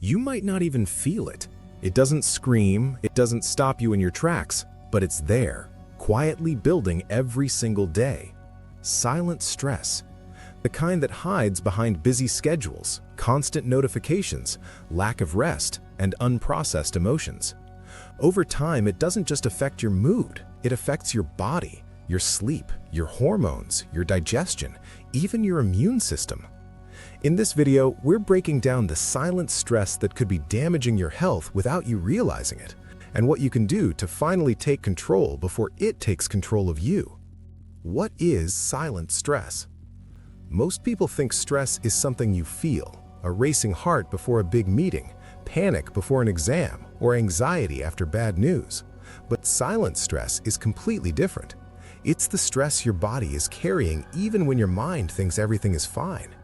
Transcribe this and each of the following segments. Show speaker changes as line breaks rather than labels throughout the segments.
You might not even feel it. It doesn't scream, it doesn't stop you in your tracks, but it's there, quietly building every single day. Silent stress. The kind that hides behind busy schedules, constant notifications, lack of rest, and unprocessed emotions. Over time, it doesn't just affect your mood, it affects your body, your sleep, your hormones, your digestion, even your immune system. In this video, we're breaking down the silent stress that could be damaging your health without you realizing it, and what you can do to finally take control before it takes control of you. What is silent stress? Most people think stress is something you feel, a racing heart before a big meeting, panic before an exam, or anxiety after bad news. But silent stress is completely different. It's the stress your body is carrying even when your mind thinks everything is fine.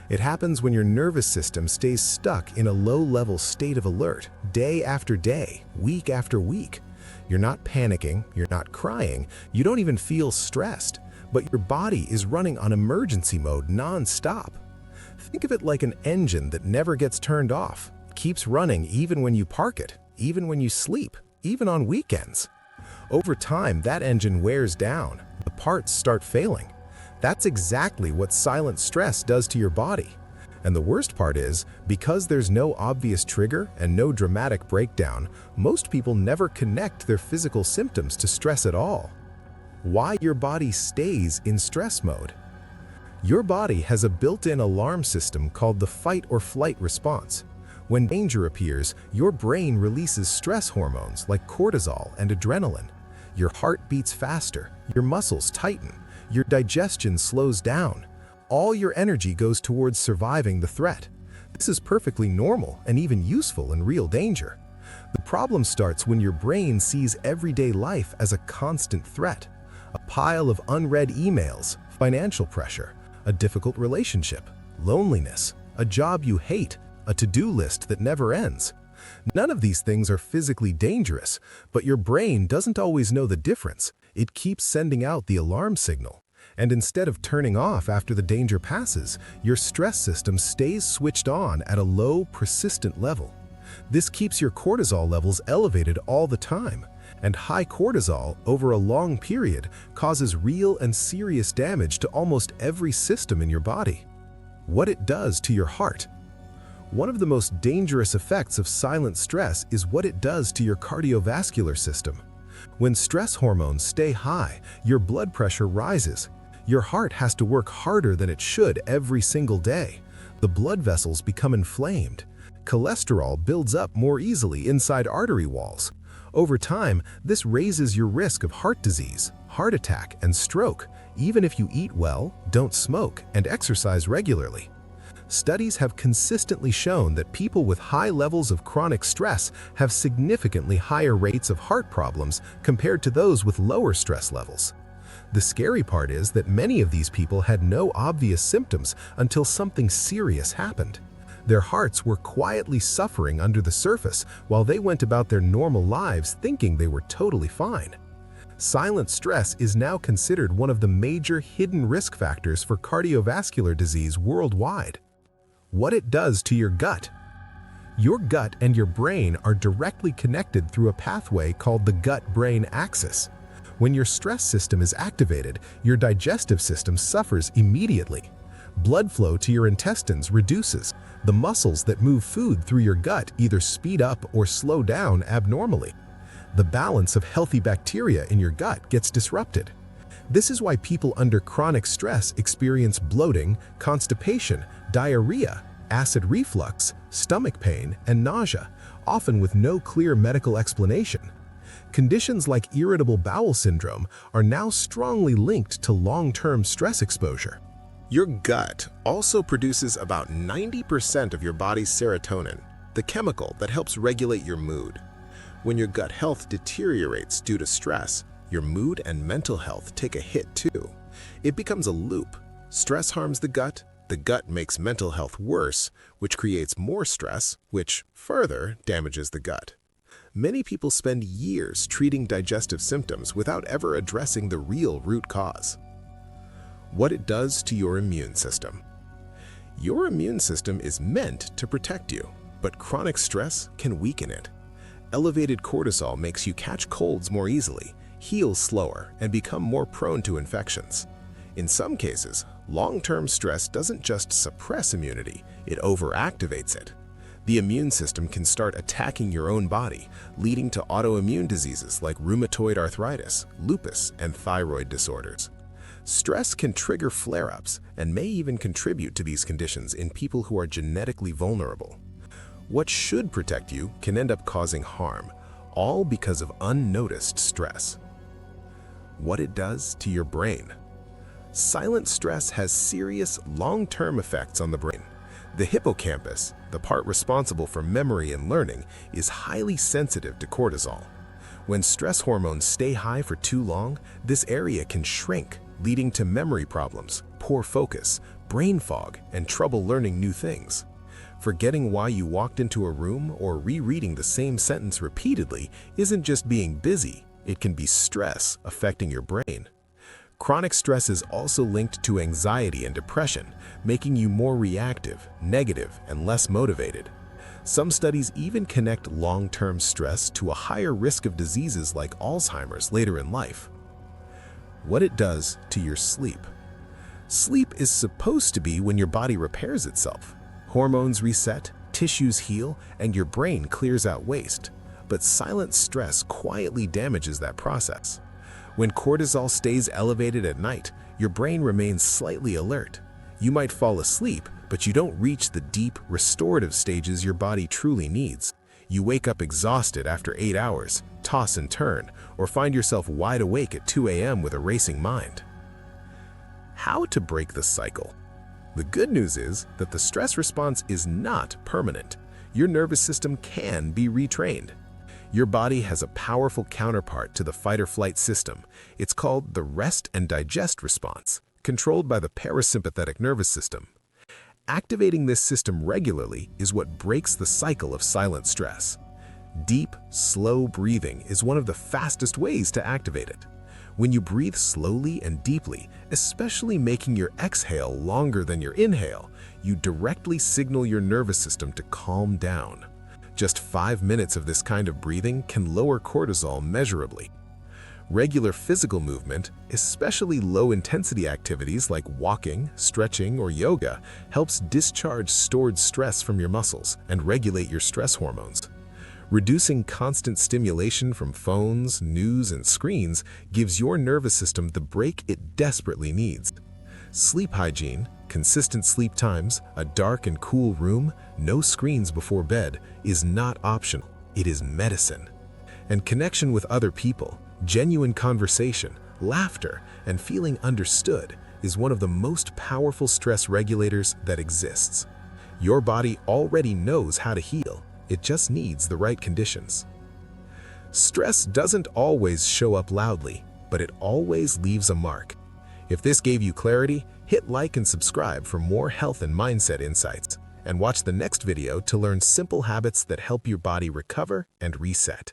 It happens when your nervous system stays stuck in a low-level state of alert, day after day, week after week. You're not panicking, you're not crying, you don't even feel stressed, but your body is running on emergency mode non-stop. Think of it like an engine that never gets turned off, keeps running even when you park it, even when you sleep, even on weekends. Over time, that engine wears down, the parts start failing. That's exactly what silent stress does to your body. And the worst part is, because there's no obvious trigger and no dramatic breakdown, most people never connect their physical symptoms to stress at all. Why your body stays in stress mode? Your body has a built-in alarm system called the fight or flight response. When danger appears, your brain releases stress hormones like cortisol and adrenaline. Your heart beats faster, your muscles tighten, your digestion slows down. All your energy goes towards surviving the threat. This is perfectly normal and even useful in real danger. The problem starts when your brain sees everyday life as a constant threat. A pile of unread emails, financial pressure, a difficult relationship, loneliness, a job you hate, a to-do list that never ends. None of these things are physically dangerous, but your brain doesn't always know the difference. It keeps sending out the alarm signal. And instead of turning off after the danger passes, your stress system stays switched on at a low, persistent level. This keeps your cortisol levels elevated all the time. And high cortisol over a long period causes real and serious damage to almost every system in your body. What it does to your heart. One of the most dangerous effects of silent stress is what it does to your cardiovascular system. When stress hormones stay high, your blood pressure rises. Your heart has to work harder than it should every single day. The blood vessels become inflamed. Cholesterol builds up more easily inside artery walls. Over time, this raises your risk of heart disease, heart attack, and stroke, even if you eat well, don't smoke, and exercise regularly. Studies have consistently shown that people with high levels of chronic stress have significantly higher rates of heart problems compared to those with lower stress levels. The scary part is that many of these people had no obvious symptoms until something serious happened. Their hearts were quietly suffering under the surface while they went about their normal lives thinking they were totally fine. Silent stress is now considered one of the major hidden risk factors for cardiovascular disease worldwide. What it does to your gut. Your gut and your brain are directly connected through a pathway called the gut-brain axis. When your stress system is activated, your digestive system suffers immediately. Blood flow to your intestines reduces. The muscles that move food through your gut either speed up or slow down abnormally. The balance of healthy bacteria in your gut gets disrupted. This is why people under chronic stress experience bloating, constipation, diarrhea, acid reflux, stomach pain, and nausea, often with no clear medical explanation. Conditions like irritable bowel syndrome are now strongly linked to long-term stress exposure. Your gut also produces about 90% of your body's serotonin, the chemical that helps regulate your mood. When your gut health deteriorates due to stress, your mood and mental health take a hit too. It becomes a loop. Stress harms the gut makes mental health worse, which creates more stress, which further damages the gut. Many people spend years treating digestive symptoms without ever addressing the real root cause. What it does to your immune system. Your immune system is meant to protect you. but chronic stress can weaken it. Elevated cortisol makes you catch colds more easily, heal slower, and become more prone to infections. In some cases, long-term stress doesn't just suppress immunity, it overactivates it. The immune system can start attacking your own body, leading to autoimmune diseases like rheumatoid arthritis, lupus, and thyroid disorders. Stress can trigger flare-ups and may even contribute to these conditions in people who are genetically vulnerable. What should protect you can end up causing harm, all because of unnoticed stress. What it does to your brain. Silent stress has serious long-term effects on the brain. The hippocampus, the part responsible for memory and learning, is highly sensitive to cortisol. When stress hormones stay high for too long, this area can shrink, leading to memory problems, poor focus, brain fog, and trouble learning new things. Forgetting why you walked into a room or rereading the same sentence repeatedly isn't just being busy, it can be stress affecting your brain. Chronic stress is also linked to anxiety and depression, making you more reactive, negative, and less motivated. Some studies even connect long-term stress to a higher risk of diseases like Alzheimer's later in life. What it does to your sleep. Sleep is supposed to be when your body repairs itself. Hormones reset, tissues heal, and your brain clears out waste. But silent stress quietly damages that process. When cortisol stays elevated at night, your brain remains slightly alert. You might fall asleep, but you don't reach the deep, restorative stages your body truly needs. You wake up exhausted after 8 hours, toss and turn, or find yourself wide awake at 2 a.m. with a racing mind. How to break the cycle? The good news is that the stress response is not permanent. Your nervous system can be retrained. Your body has a powerful counterpart to the fight-or-flight system. It's called the rest and digest response, controlled by the parasympathetic nervous system. Activating this system regularly is what breaks the cycle of silent stress. Deep, slow breathing is one of the fastest ways to activate it. When you breathe slowly and deeply, especially making your exhale longer than your inhale, you directly signal your nervous system to calm down. Just 5 minutes of this kind of breathing can lower cortisol measurably. Regular physical movement, especially low-intensity activities like walking, stretching, or yoga, helps discharge stored stress from your muscles and regulate your stress hormones. Reducing constant stimulation from phones, news, and screens gives your nervous system the break it desperately needs. Sleep hygiene, consistent sleep times, a dark and cool room, no screens before bed is not optional, it is medicine. And connection with other people, genuine conversation, laughter, and feeling understood is one of the most powerful stress regulators that exists. Your body already knows how to heal. It just needs the right conditions. Stress doesn't always show up loudly, but it always leaves a mark. If this gave you clarity, hit like and subscribe for more health and mindset insights. And watch the next video to learn simple habits that help your body recover and reset.